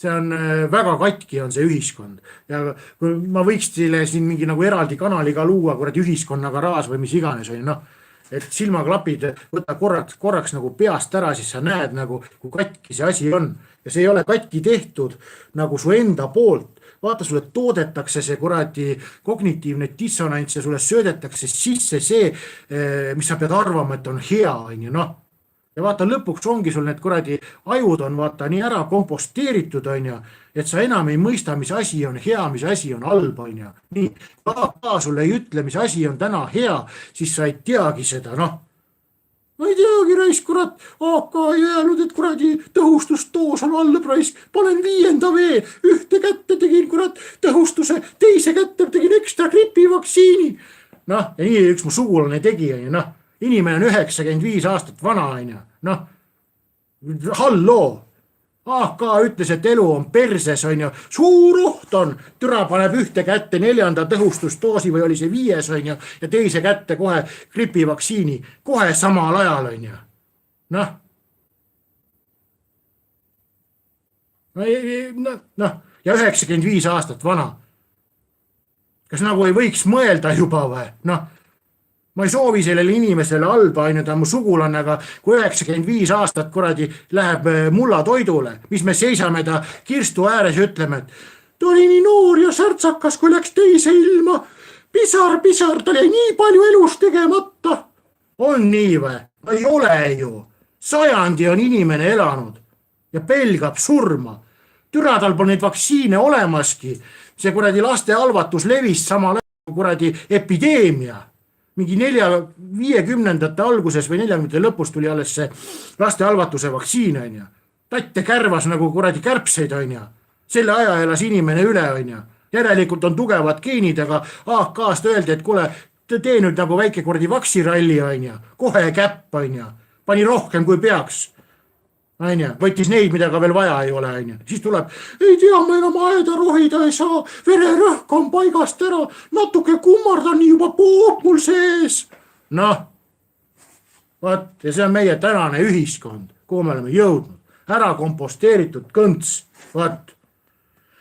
see on väga katki on see ühiskond ja kui ma võiks teile siin mingi nagu eraldi kanaliga luua kuradi ühiskonnaga raas või mis iganes on ju noh. Et silmaklapid võta korraks nagu peast ära, siis sa näed nagu, kui katki see asi on. Ja see ei ole katki tehtud nagu su enda poolt. Vaata, sulle toodetakse see kuradi kognitiivne dissonants ja sulle söödetakse sisse see, mis sa pead arvama, et on hea, on ju, noh. Ja vaata, lõpuks ongi sul need kuradi ajud on vaata nii ära komposteeritud, on ju, et sa enam ei mõista, mis asi on hea, mis asi on halb, on ju. Nii, ka sulle ei ütle, mis asi on täna hea, siis sa ei teagi seda, noh. Ma ei teagi, raisk, kurat, AK ei öelnud, et kuradi tõhustusdoos on halb, raisk, panen 5. veel, ühte kätte tegin, kurat, tõhustuse, teise kätte tegin ekstra gripi vaktsiini. Noh, ja nii üks mu sugulane tegi, on ju, noh. Inimene on 95 aastat vana, on ju, noh, halloo, AK ütles, et elu on perses, on ju, suur oht on, türa paneb ühte kätte 4. tõhustusdoosi või oli see 5, on ju, ja teise kätte kohe gripivaktsiini, kohe samal ajal, on ju, noh. Noh, ja 95 aastat vana. Kas nagu ei võiks mõelda juba või, noh. Ma ei soovi sellele inimesele halba, on ju, ta on mu sugulane, aga kui 95 aastat kuradi läheb mulla toidule, mis me seisame ta kirstu ääres ja ütleme, et ta oli nii noor ja särtsakas, kui läks teise ilma. Pisar, ta oli nii palju elus tegemata. On nii või? Ei ole ju. 100 on inimene elanud ja pelgab surma. Türa tal pole neid vaktsiine olemaski. See kuradi laste halvatus levis samal ajal kuradi epideemia. Mingi 50. alguses või 40. lõpus tuli alles see laste halvatuse vaktsiin, on ju. Tatte kärvas nagu kuradi kärpseid, on ju. Selle aja elas inimene üle, on ju. Järelikult on tugevad geenid, aga AK-st öeldi, et kuule, tee nüüd nagu väike kuradi vaksiralli, on ju. Kohe käpp, on ju. Pani rohkem kui peaks. On ju, võttis neid, mida ka veel vaja ei ole, on ju. Siis tuleb, ei tea, ma enam aeda rohida ei saa, vererõhk on paigast ära, natuke kummardan nii juba pood mul sees. Noh, vaat, ja see on meie tänane ühiskond, kuhu me oleme jõudnud. Ära komposteeritud kõnts, vaat.